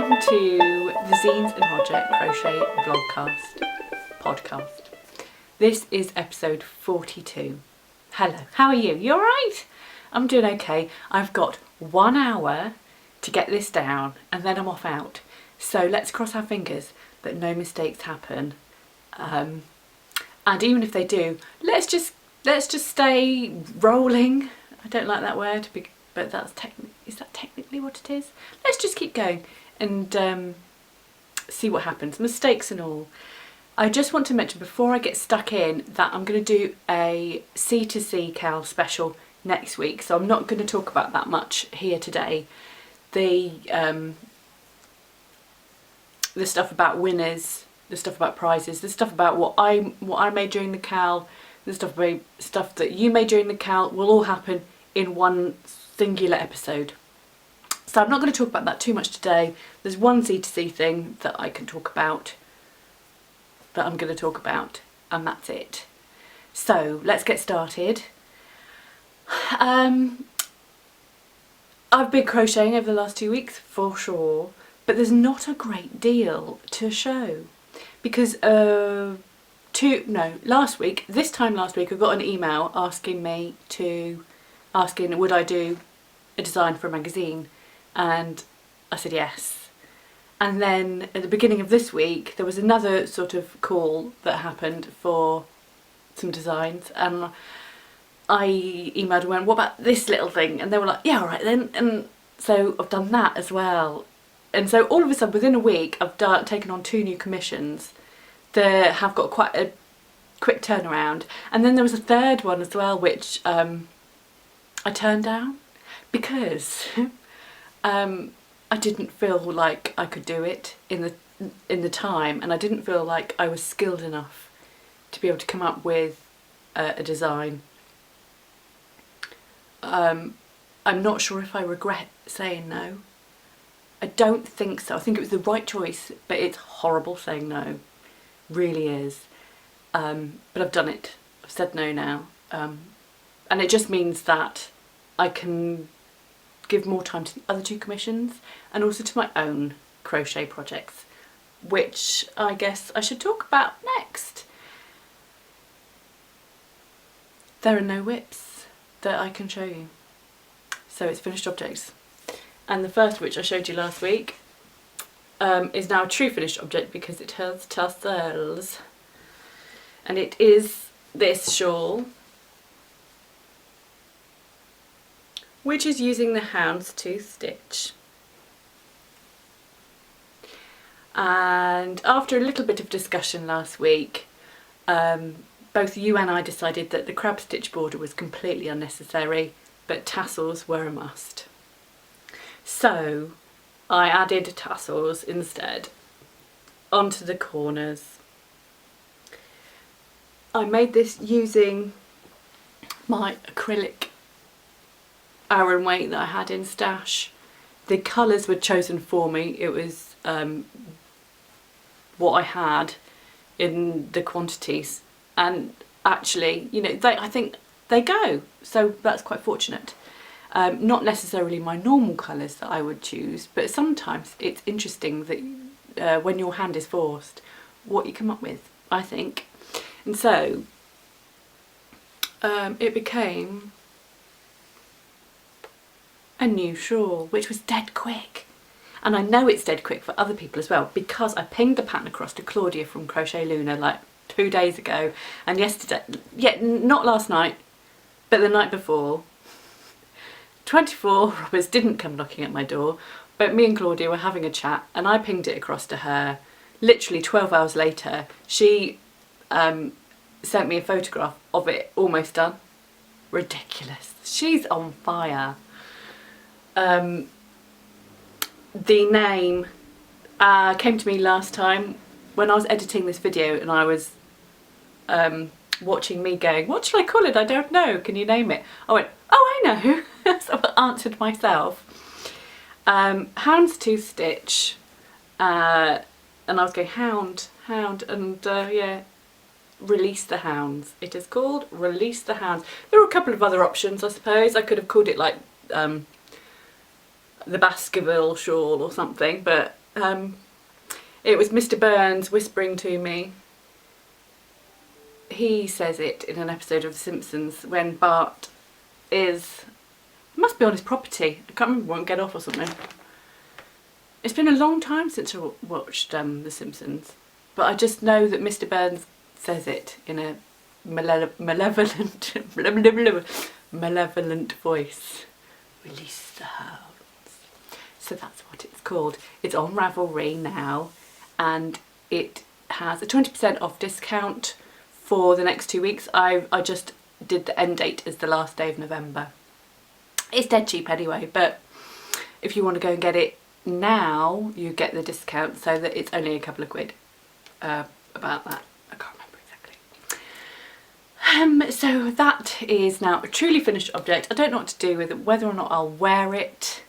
welcome to the Zeens and Roger Crochet podcast. This is episode 42. Hello, how are you? You alright? I'm doing okay. I've got 1 hour to get this down and then I'm off out. So let's cross our fingers that no mistakes happen. And even if they do, let's just stay rolling. I don't like that word, but is that technically what it is? Let's just keep going and see what happens, mistakes and all. I just want to mention before I get stuck in that I'm going to do a C2C Cal special next week, so I'm not going to talk about that much here today. The stuff about winners, the stuff about prizes, the stuff about what I made during the Cal, the stuff that you made during the Cal will all happen in one singular episode. So I'm not going to talk about that too much today. There's one C2C thing that I can talk about, that I'm going to talk about, and that's it. So let's get started. I've been crocheting over the last 2 weeks for sure, but there's not a great deal to show because last week I got an email asking would I do a design for a magazine, and I said yes. And then at the beginning of this week there was another sort of call that happened for some designs, and I emailed and went, what about this little thing? And they were like, yeah, all right then. And so I've done that as well. And so all of a sudden within a week I've taken on 2 new commissions that have got quite a quick turnaround. And then there was a third one as well which I turned down because I didn't feel like I could do it in the time, and I didn't feel like I was skilled enough to be able to come up with a design. I'm not sure if I regret saying no. I don't think so. I think it was the right choice, but it's horrible saying no. Really is. But I've done it. I've said no now. And it just means that I can give more time to the other 2 commissions and also to my own crochet projects, which I guess I should talk about next. There are no whips that I can show you. So it's finished objects. And the first, which I showed you last week, is now a true finished object because it has tassels. And it is this shawl, which is using the houndstooth stitch. And after a little bit of discussion last week, both you and I decided that the crab stitch border was completely unnecessary, but tassels were a must. So I added tassels instead onto the corners. I made this using my acrylic Aran weight that I had in stash. The colours were chosen for me. It was what I had in the quantities, and actually, you know, I think they go, so that's quite fortunate. Not necessarily my normal colours that I would choose, but sometimes it's interesting that when your hand is forced, what you come up with, I think. And so it became a new shawl, which was dead quick. And I know it's dead quick for other people as well, because I pinged the pattern across to Claudia from Crochet Luna like 2 days ago, and yesterday, not last night, but the night before. 24 robbers didn't come knocking at my door, but me and Claudia were having a chat and I pinged it across to her. Literally 12 hours later, she sent me a photograph of it almost done. Ridiculous. She's on fire. The name came to me last time when I was editing this video, and I was watching me going, what should I call it? I don't know. Can you name it? I went, oh, I know. So I answered myself. Houndstooth stitch. And I was going hound, and yeah, Release the Hounds. It is called Release the Hounds. There were a couple of other options, I suppose. I could have called it like the Baskerville shawl or something, but It was Mr. Burns whispering to me. He says it in an episode of The Simpsons when Bart is, it must be on his property, I can't remember, won't get off or something. It's been a long time since I watched The Simpsons, but I just know that Mr. Burns says it in a malevolent voice. Release the hounds. So that's what it's called. It's on Ravelry now, and it has a 20% off discount for the next 2 weeks. I just did the end date as the last day of November. It's dead cheap anyway, but if you want to go and get it now, you get the discount, so that it's only a couple of quid. About that, I can't remember exactly. So that is now a truly finished object. I don't know what to do with it, whether or not I'll wear it,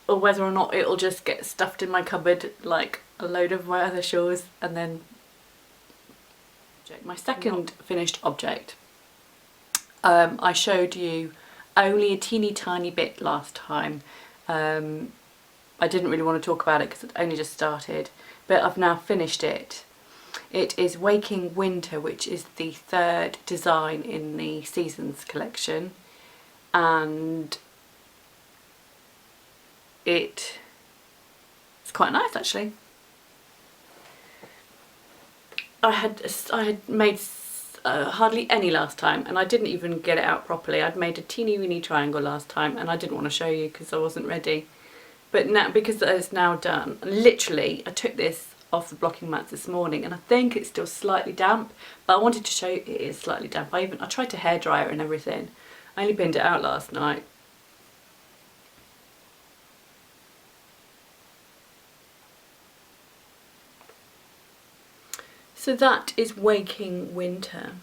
or whether or not it'll just get stuffed in my cupboard like a load of my other shawls. And then my second finished object, I showed you only a teeny tiny bit last time. I didn't really want to talk about it because it only just started, but I've now finished it. It is Waking Winter, which is the third design in the Seasons collection, and it's quite nice actually. I had made hardly any last time, and I didn't even get it out properly. I'd made a teeny weeny triangle last time and I didn't want to show you because I wasn't ready. But now, because it's now done, literally I took this off the blocking mats this morning and I think it's still slightly damp, but I wanted to show you it is slightly damp. I tried to hairdryer it and everything. I only binned it out last night. So that is Waking Winter.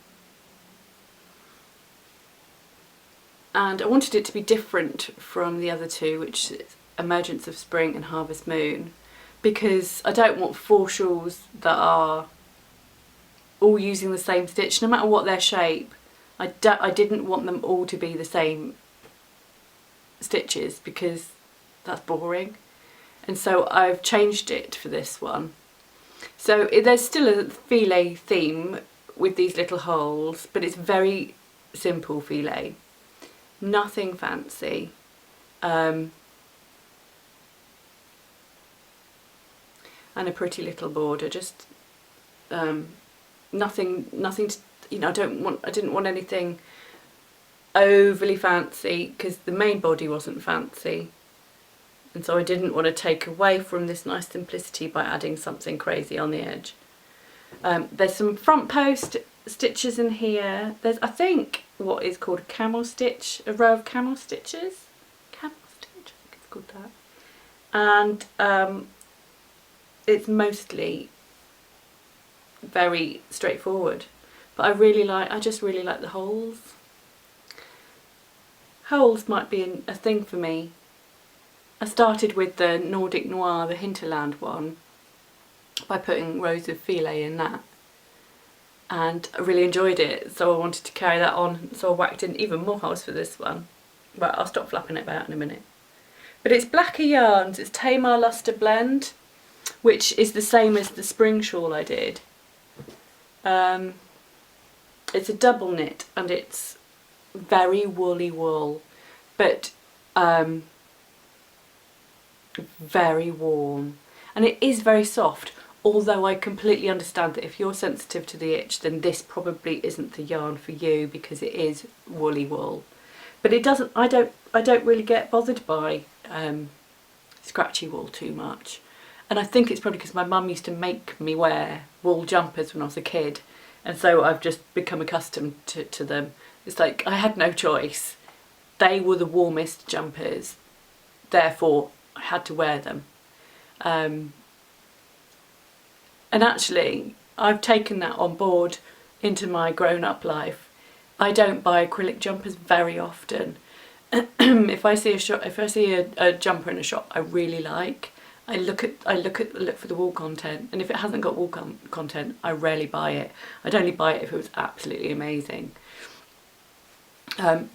And I wanted it to be different from the other two, which is Emergence of Spring and Harvest Moon, because I don't want 4 shawls that are all using the same stitch, no matter what their shape. I didn't want them all to be the same stitches because that's boring. And so I've changed it for this one. So there's still a filet theme with these little holes, but it's very simple filet. Nothing fancy. And a pretty little border, just nothing to, you know, I didn't want anything overly fancy because the main body wasn't fancy, and so I didn't want to take away from this nice simplicity by adding something crazy on the edge. There's some front post stitches in here. There's, I think, what is called a camel stitch, a row of camel stitches. Camel stitch, I think it's called that. And it's mostly very straightforward, but I just really like the holes. Holes might be a thing for me. I started with the Nordic Noir, the Hinterland one, by putting rows of filet in that, and I really enjoyed it, so I wanted to carry that on, so I whacked in even more holes for this one. But I'll stop flapping it about in a minute. But it's Blacker Yarns, it's Tamar Luster Blend, which is the same as the spring shawl I did. It's a double knit and it's very woolly wool, but very warm, and it is very soft, although I completely understand that if you're sensitive to the itch, then this probably isn't the yarn for you because it is woolly wool. But it doesn't, I don't really get bothered by scratchy wool too much. And I think it's probably because my mum used to make me wear wool jumpers when I was a kid, and so I've just become accustomed to them. It's like I had no choice. They were the warmest jumpers, therefore I had to wear them. And actually I've taken that on board into my grown-up life. I don't buy acrylic jumpers very often. If I see a jumper in a shop I really like, I look for the wool content, and if it hasn't got wool content, I rarely buy it. I'd only buy it if it was absolutely amazing.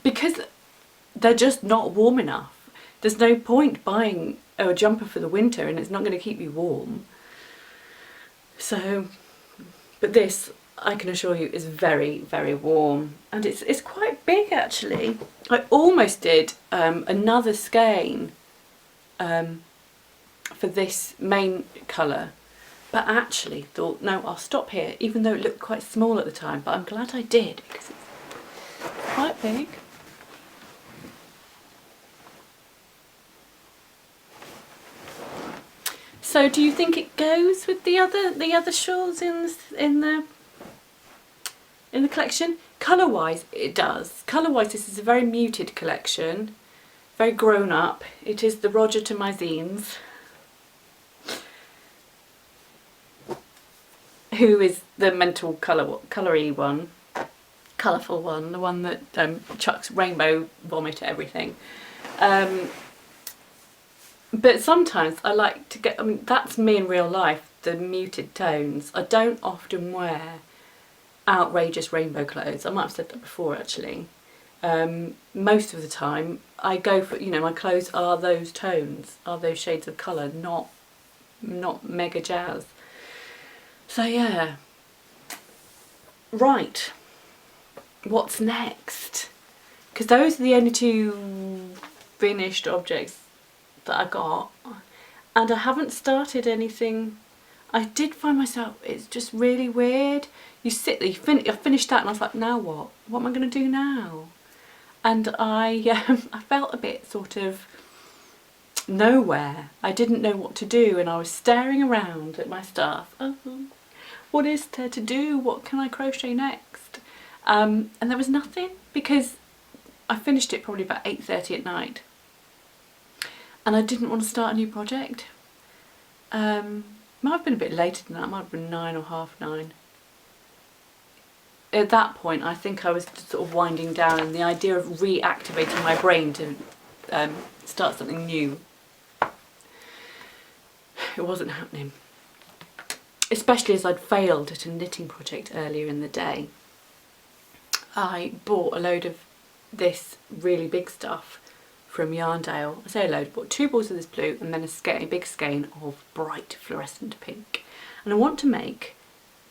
Because they're just not warm enough. there's no point buying a jumper for the winter and it's not going to keep you warm. So, but this, I can assure you, is very, very warm, and it's quite big actually. I almost did another skein for this main colour, but actually thought, no, I'll stop here, even though it looked quite small at the time, but I'm glad I did because it's quite big. So do you think it goes with the other shawls in the collection? Colour-wise, it does. Colour-wise, this is a very muted collection, very grown up. It is the Roger to my Zeens, who is the mental coloury one, colourful one, the one that chucks rainbow vomit at everything. But sometimes I like to get, I mean, that's me in real life, the muted tones. I don't often wear outrageous rainbow clothes. I might have said that before actually. Most of the time I go for, you know, my clothes are those tones, are those shades of colour, not mega jazz. So yeah. Right. What's next? Because those are the only two finished objects that I got, and I haven't started anything. I did find myself, it's just really weird. You sit there, I finished that and I was like, now what? What am I going to do now? And I felt a bit sort of nowhere. I didn't know what to do, and I was staring around at my stuff. Oh, what is there to do? What can I crochet next? And there was nothing, because I finished it probably about 8:30 at night. And I didn't want to start a new project. Might have been a bit later than that, might have been 9 or half 9. At that point I think I was just sort of winding down, and the idea of reactivating my brain to start something new, it wasn't happening. Especially as I'd failed at a knitting project earlier in the day. I bought a load of this really big stuff from Yarndale. I say a load, bought 2 balls of this blue and then a big skein of bright fluorescent pink. And I want to make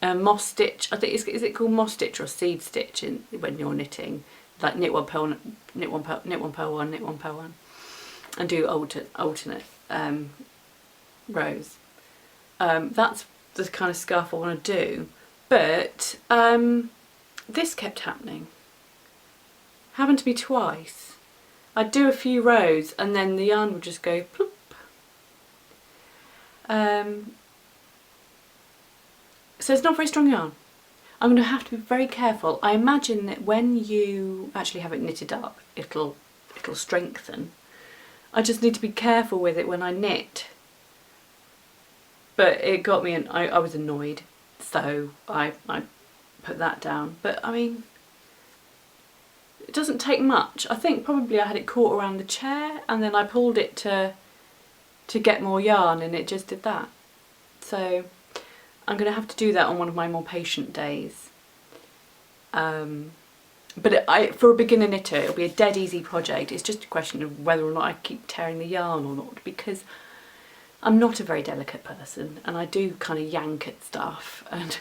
a moss stitch. I think, is it called moss stitch or seed stitch when you're knitting? Like knit one, purl one, knit one, purl one, knit one, purl one, and do alternate rows. That's the kind of scarf I want to do. But this kept happening. Happened to me twice. I'd do a few rows and then the yarn would just go ploop. So it's not very strong yarn. I'm going to have to be very careful. I imagine that when you actually have it knitted up, it'll strengthen. I just need to be careful with it when I knit. But it got me, and I was annoyed, so I put that down. But I mean, it doesn't take much. I think probably I had it caught around the chair and then I pulled it to get more yarn, and it just did that. So I'm going to have to do that on one of my more patient days. But for a beginner knitter it'll be a dead easy project. It's just a question of whether or not I keep tearing the yarn or not, because I'm not a very delicate person and I do kind of yank at stuff, and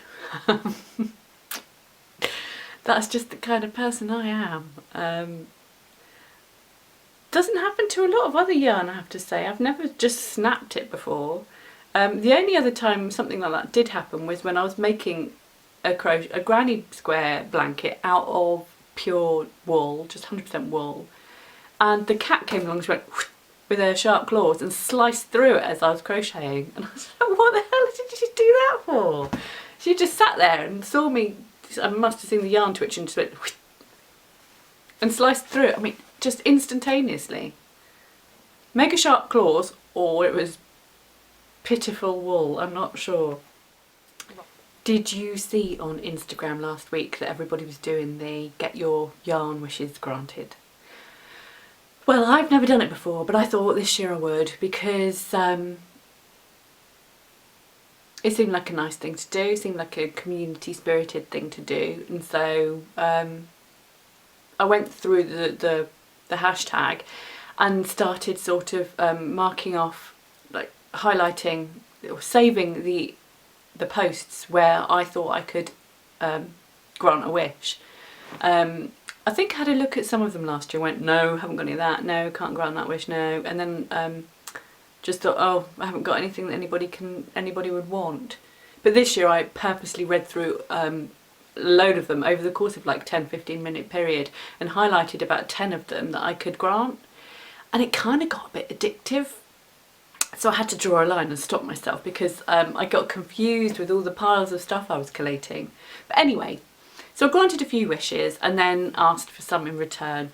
that's just the kind of person I am. Doesn't happen to a lot of other yarn, I have to say. I've never just snapped it before. The only other time something like that did happen was when I was making a granny square blanket out of pure wool, just 100% wool, and the cat came along and she went with her sharp claws and sliced through it as I was crocheting, and I was like, what the hell did she do that for? She just sat there and saw me. I must have seen the yarn twitch and just went and sliced through it. I mean, just instantaneously. Mega sharp claws, or it was pitiful wool, I'm not sure. Did you see on Instagram last week that everybody was doing the get your yarn wishes granted? Well, I've never done it before, but I thought this year I would, because it seemed like a nice thing to do, seemed like a community spirited thing to do, and so I went through the hashtag, and started sort of marking off, like highlighting or saving the posts where I thought I could grant a wish. I think I had a look at some of them last year, went, no, haven't got any of that, no, can't grant that wish, no, and then just thought, oh, I haven't got anything that anybody would want. But this year I purposely read through a load of them over the course of like 10-15 minute period and highlighted about 10 of them that I could grant, and it kind of got a bit addictive. So I had to draw a line and stop myself because I got confused with all the piles of stuff I was collating. But anyway, so I granted a few wishes and then asked for some in return.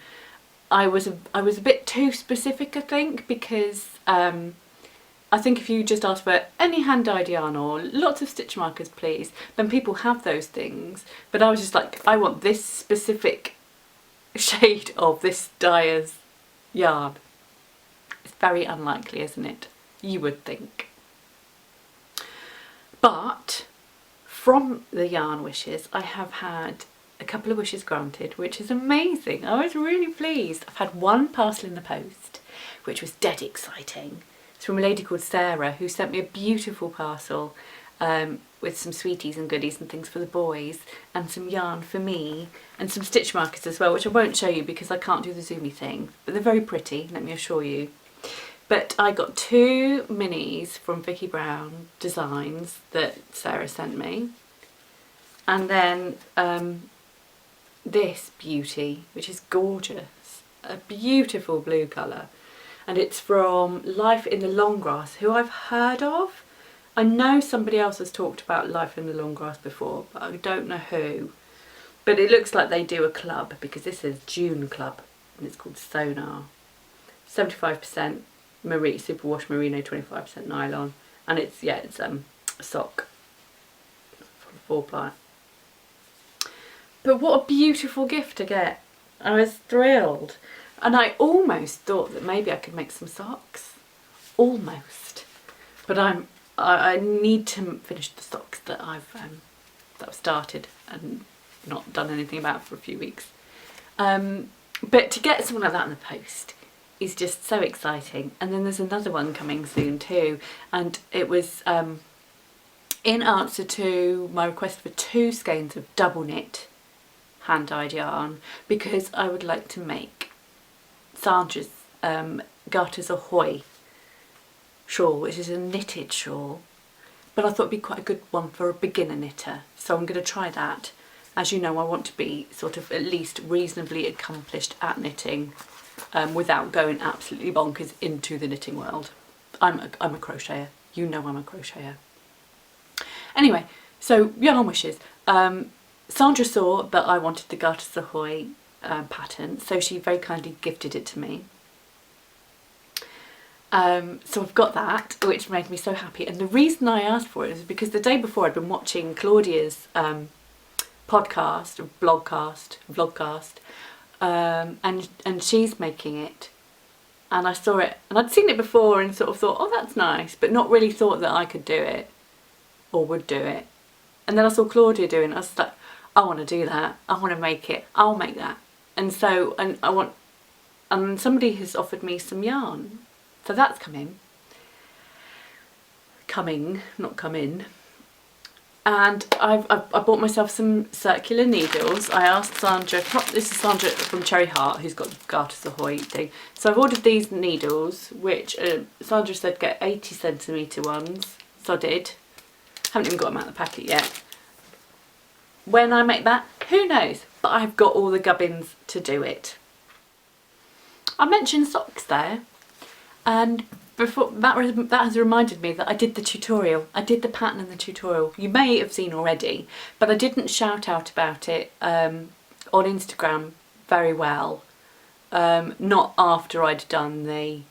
I was a bit too specific, I think, because I think if you just ask for any hand-dyed yarn or lots of stitch markers please, then people have those things. But I was just like, I want this specific shade of this dyer's yarn. It's very unlikely, isn't it? You would think. But from the yarn wishes, I have had a couple of wishes granted, which is amazing. I was really pleased. I've had one parcel in the post, which was dead exciting. It's from a lady called Sarah, who sent me a beautiful parcel with some sweeties and goodies and things for the boys, and some yarn for me, and some stitch markers as well, which I won't show you because I can't do the zoomy thing, but they're very pretty, let me assure you. But I got 2 minis from Vicky Brown Designs that Sarah sent me, and then this beauty, which is gorgeous, a beautiful blue colour, and it's from Life in the Long Grass, who I've heard of. I know somebody else has talked about Life in the Long Grass before, but I don't know who. But it looks like they do a club, because this is June Club and it's called Sonar. 75% superwash merino, 25% nylon, and it's a sock for 4-ply. But what a beautiful gift to get. I was thrilled, and I almost thought that maybe I could make some socks, almost. But I need to finish the socks that I've started and not done anything about for a few weeks. But to get something like that in the post is just so exciting. And then there's another one coming soon too, and it was in answer to my request for 2 skeins of double knit hand-dyed yarn, because I would like to make Sandra's Garters Ahoy shawl, which is a knitted shawl, but I thought it'd be quite a good one for a beginner knitter, so I'm going to try that. As you know, I want to be sort of at least reasonably accomplished at knitting without going absolutely bonkers into the knitting world. I'm a crocheter, you know I'm a crocheter. Anyway, so yarn wishes. Sandra saw that I wanted the Garters Ahoy pattern, so she very kindly gifted it to me. So I've got that, which made me so happy, and the reason I asked for it is because the day before I'd been watching Claudia's podcast, or vlogcast, and she's making it, and I saw it, and I'd seen it before and sort of thought, oh, that's nice, but not really thought that I could do it or would do it. And then I saw Claudia doing it, I was like, I want to do that, I want to make it, I'll make that. And so, and somebody has offered me some yarn, so that's not come in. And I bought myself some circular needles. I asked Sandra, this is Sandra from Cherry Heart, who's got the Garters Ahoy thing. So I've ordered these needles, which Sandra said get 80cm ones, so I did. Haven't even got them out of the packet yet. When I make that, who knows? But I've got all the gubbins to do it. I mentioned socks there, and before that has reminded me that I did the tutorial. I did the pattern in the tutorial. You may have seen already, but I didn't shout out about it on Instagram very well. Not after I'd done the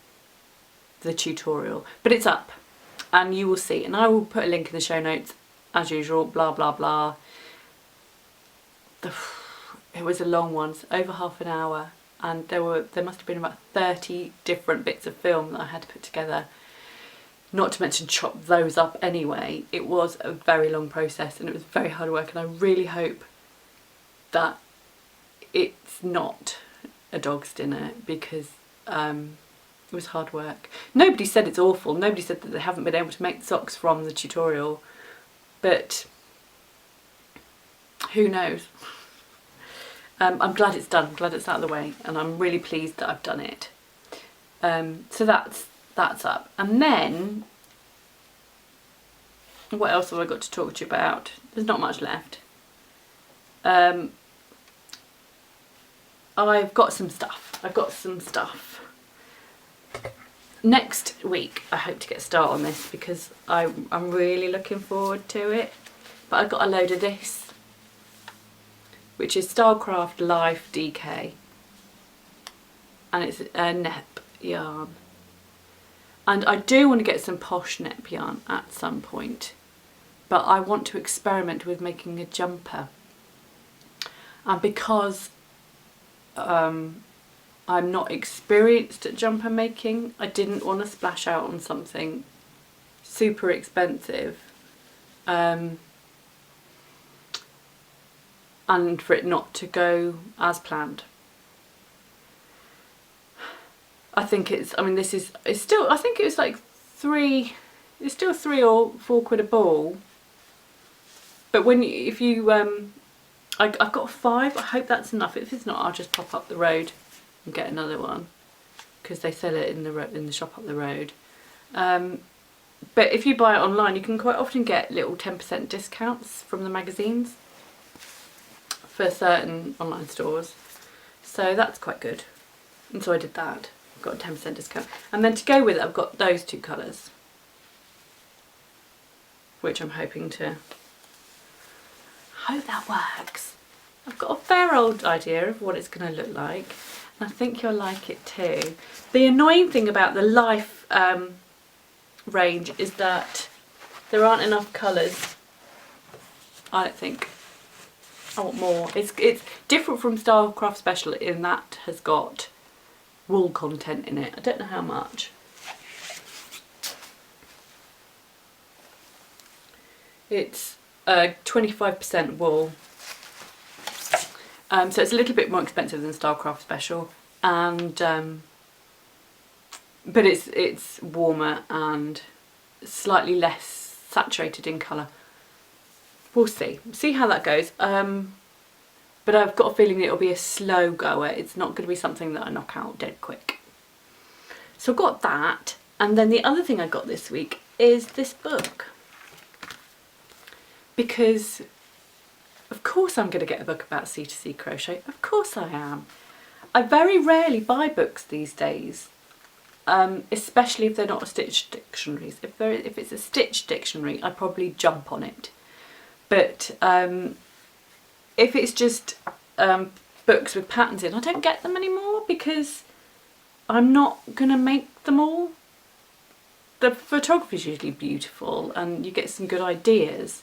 tutorial, but it's up, and you will see. And I will put a link in the show notes as usual. Blah blah blah. It was a long one, over half an hour. And there must have been about 30 different bits of film that I had to put together, not to mention chop those up anyway. It was a very long process and it was very hard work, and I really hope that it's not a dog's dinner, because It was hard work. Nobody said it's awful. Nobody said that they haven't been able to make socks from the tutorial. But who knows? I'm glad it's done. I'm glad it's out of the way. And I'm really pleased that I've done it. So that's up. And then, what else have I got to talk to you about? There's not much left. I've got some stuff. Next week I hope to get a start on this because I'm really looking forward to it. But I got a load of this, which is Starcraft Life DK, and it's a nep yarn. And I do want to get some posh nep yarn at some point, but I want to experiment with making a jumper. And because I'm not experienced at jumper making, I didn't want to splash out on something super expensive and for it not to go as planned. I think it's still, I think it was like it's still 3 or 4 quid a ball. But I've got 5, I hope that's enough. If it's not, I'll just pop up the road and get another one, because they sell it in the shop up the road. But if you buy it online, you can quite often get little 10% discounts from the magazines for certain online stores. So that's quite good. And so I did that. I've got a 10% discount. And then to go with it, I've got those 2 colours, which I'm hoping to... hope that works. I've got a fair old idea of what it's going to look like, and I think you'll like it too. The annoying thing about the Life range is that there aren't enough colours. I don't think. I want more. It's different from Starcraft Special in that has got wool content in it. I don't know how much. It's 25% wool. So it's a little bit more expensive than Starcraft Special, and but it's warmer and slightly less saturated in colour. We'll see how that goes. But I've got a feeling it'll be a slow goer. It's not going to be something that I knock out dead quick. So I've got that, and then the other thing I got this week is this book. Because of course I'm going to get a book about C2C crochet. Of course I am. I very rarely buy books these days, especially if they're not stitch dictionaries. If it's a stitch dictionary, I probably jump on it. But if it's just books with patterns in, I don't get them anymore because I'm not going to make them all. The photography is usually beautiful and you get some good ideas.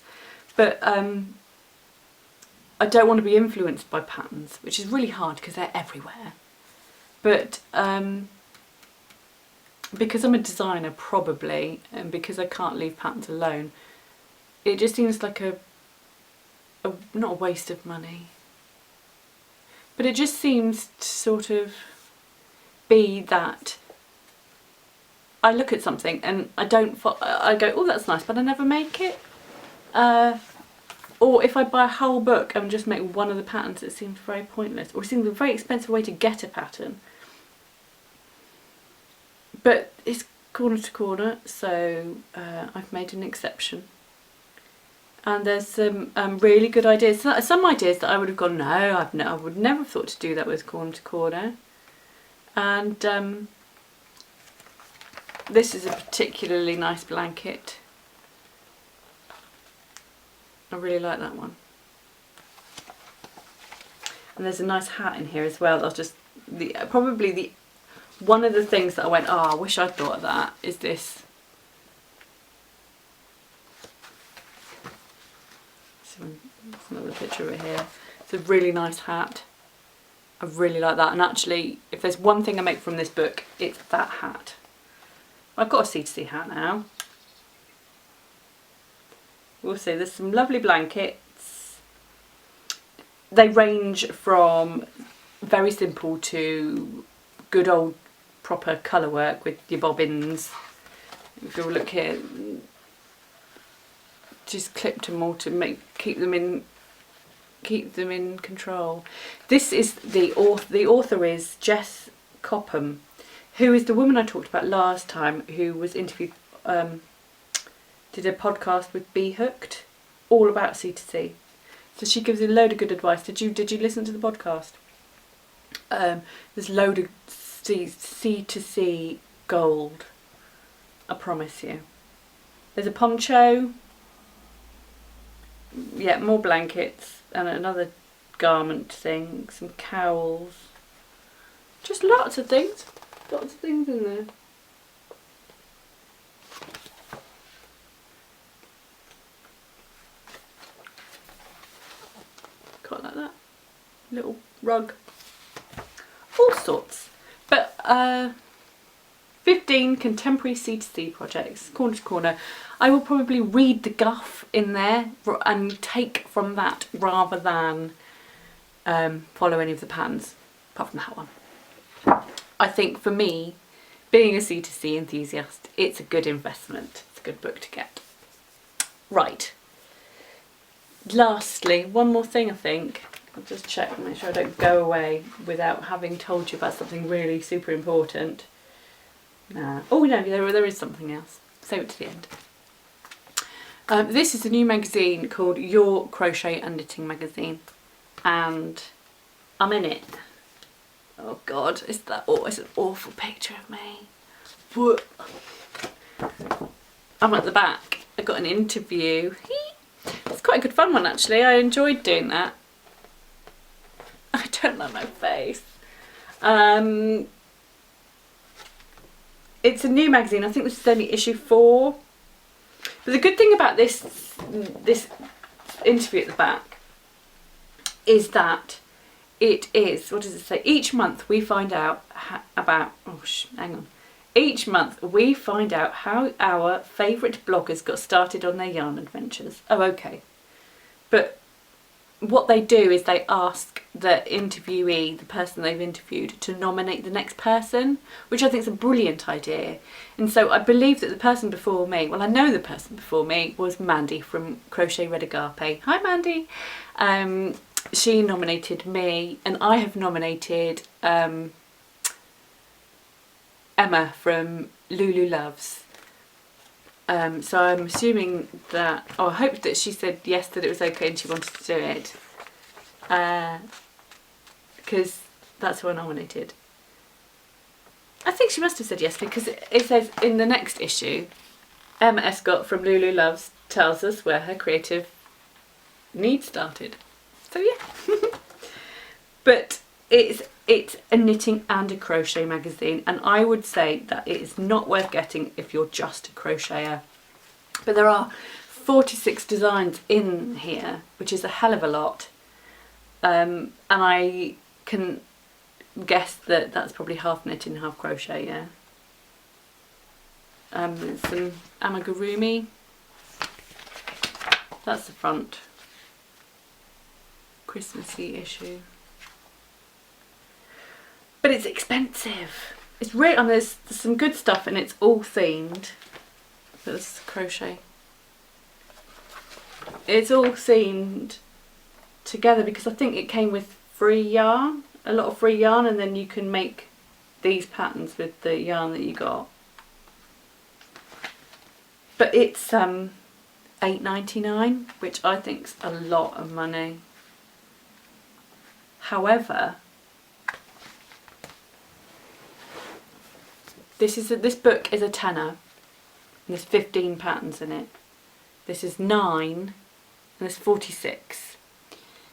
But I don't want to be influenced by patterns, which is really hard because they're everywhere. But because I'm a designer probably, and because I can't leave patterns alone, it just seems like not a waste of money, but it just seems to sort of be that I look at something and I go, oh that's nice, but I never make it. Or if I buy a whole book and just make one of the patterns, it seems very pointless, or it seems a very expensive way to get a pattern. But it's corner to corner, so I've made an exception. And there's some really good ideas. Some ideas that I would have gone, no, I would never have thought to do that with corner to corner. And this is a particularly nice blanket. I really like that one. And there's a nice hat in here as well. That's just probably one of the things that I went, oh, I wish I'd thought of that, is this. So there's another picture of it here. It's a really nice hat. I really like that. And actually, if there's one thing I make from this book, it's that hat. I've got a C2C hat now. We'll see. There's some lovely blankets. They range from very simple to good old proper colour work with your bobbins. If you'll look here, just clipped them all to keep them in control. This is the author is Jess Copham, who is the woman I talked about last time, who was interviewed, did a podcast with Be Hooked, all about C2C. So she gives a load of good advice. Did you listen to the podcast? There's a load of C2C gold, I promise you. There's a poncho, yeah, more blankets, and another garment thing, some cowls, just lots of things in there. Quite like that, little rug, all sorts. But 15 contemporary C2C projects, corner to corner. I will probably read the guff in there and take from that rather than follow any of the patterns, apart from that one. I think for me, being a C2C enthusiast, it's a good investment. It's a good book to get. Right. Lastly, one more thing I think. I'll just check and make sure I don't go away without having told you about something really super important. Oh no, there is something else. Save it to the end. This is a new magazine called Your Crochet and Knitting Magazine, and I'm in it. Oh God, it's an awful picture of me. I'm at the back. I got an interview. It's quite a good fun one actually. I enjoyed doing that. I don't like my face. It's a new magazine. I think this is only issue 4. But the good thing about this interview at the back is that it is, what does it say? Each month we find out Each month we find out how our favourite bloggers got started on their yarn adventures. Oh, okay. But what they do is they ask the interviewee, the person they've interviewed, to nominate the next person, which I think is a brilliant idea. And so I believe that the person before me, well, I know the person before me was Mandy from Crochet Red Agape. Hi, Mandy. She nominated me, and I have nominated Emma from Lulu Loves. So I'm assuming that, I hope that she said yes, that it was okay and she wanted to do it. Because that's who I nominated. I think she must have said yes, because it says in the next issue, Emma Escott from Lulu Loves tells us where her creative need started. So yeah. But it's a knitting and a crochet magazine, and I would say that it is not worth getting if you're just a crocheter. But there are 46 designs in here, which is a hell of a lot. And I can guess that that's probably half knitting, half crochet, yeah. There's some amigurumi. That's the front. Christmassy issue. But it's expensive. It's really, and there's some good stuff and it's all themed. But this is crochet. It's all themed together because I think it came with free yarn, a lot of free yarn, and then you can make these patterns with the yarn that you got. But it's $8.99, which I think's a lot of money. However, this book is a tenner, and there's 15 patterns in it. This is 9, and there's 46.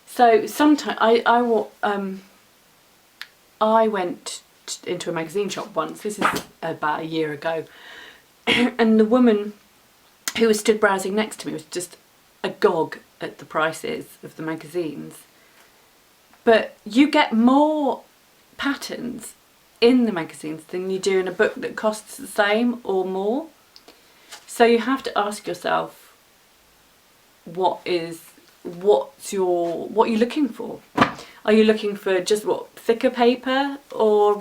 So sometimes I went into a magazine shop once. This is about a year ago, and the woman who was stood browsing next to me was just agog at the prices of the magazines. But you get more patterns in the magazines than you do in a book that costs the same or more. So you have to ask yourself, what you're looking for? Are you looking for just thicker paper, or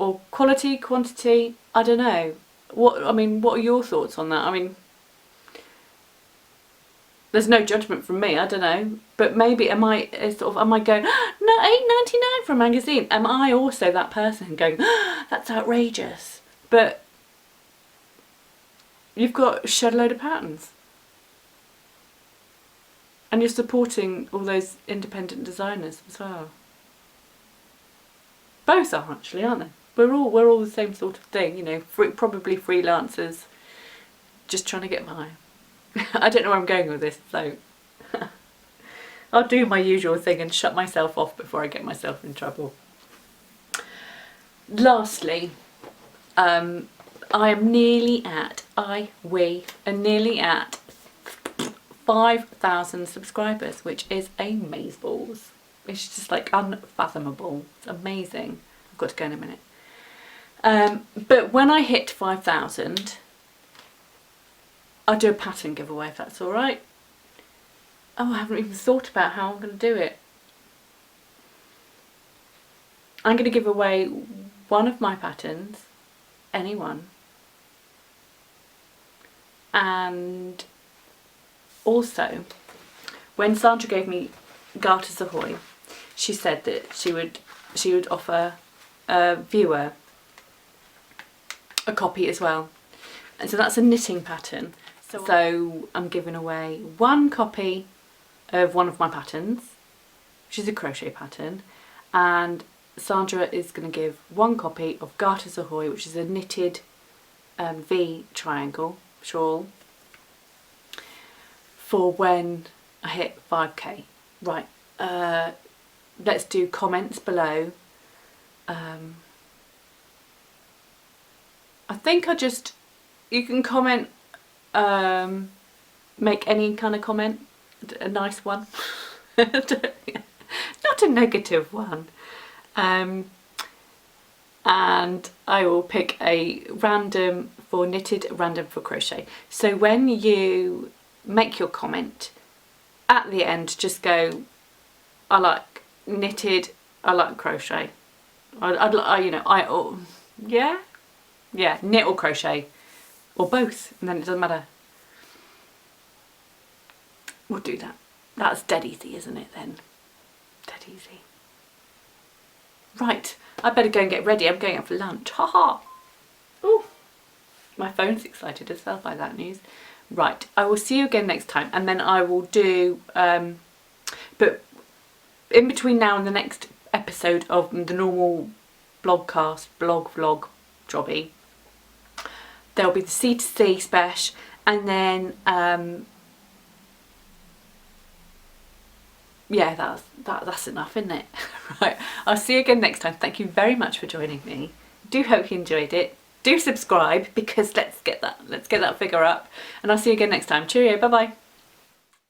or quality, quantity, I don't know. What are your thoughts on that? I mean, there's no judgment from me, I don't know. But maybe am I going, no, £8.99 for a magazine? Am I also that person going, that's outrageous? But you've got a shed load of patterns. And you're supporting all those independent designers as well. Both are actually, aren't they? We're all the same sort of thing, you know, probably freelancers just trying to get by. I don't know where I'm going with this, so I'll do my usual thing and shut myself off before I get myself in trouble. Lastly, we are nearly at 5,000 subscribers, which is amazeballs. It's just like unfathomable. It's amazing. I've got to go in a minute. But when I hit 5,000, I'll do a pattern giveaway if that's all right. Oh, I haven't even thought about how I'm going to do it. I'm going to give away one of my patterns, anyone. And also, when Sandra gave me Garters Ahoy, she said that she would offer a viewer a copy as well. And so that's a knitting pattern. So I'm giving away one copy of one of my patterns, which is a crochet pattern, and Sandra is going to give one copy of Garters Ahoy, which is a knitted V triangle shawl, for when I hit 5k. Right, let's do comments below. I think you can comment, make any kind of comment, a nice one, not a negative one. And I will pick a random for knitted, random for crochet. So when you make your comment, at the end just go, I like knitted, I like crochet. Yeah, knit or crochet, or both, and then it doesn't matter. We'll do that. That's dead easy, isn't it then? Dead easy. Right, I better go and get ready. I'm going out for lunch. Ha ha! Ooh, my phone's excited as well by that news. Right, I will see you again next time, and then I will do, but in between now and the next episode of the normal vlog jobby, there'll be the C2C special, and then yeah, that's enough, isn't it? Right, I'll see you again next time. Thank you very much for joining me. Do hope you enjoyed it. Do subscribe, because let's get that figure up, and I'll see you again next time. Cheerio, bye bye.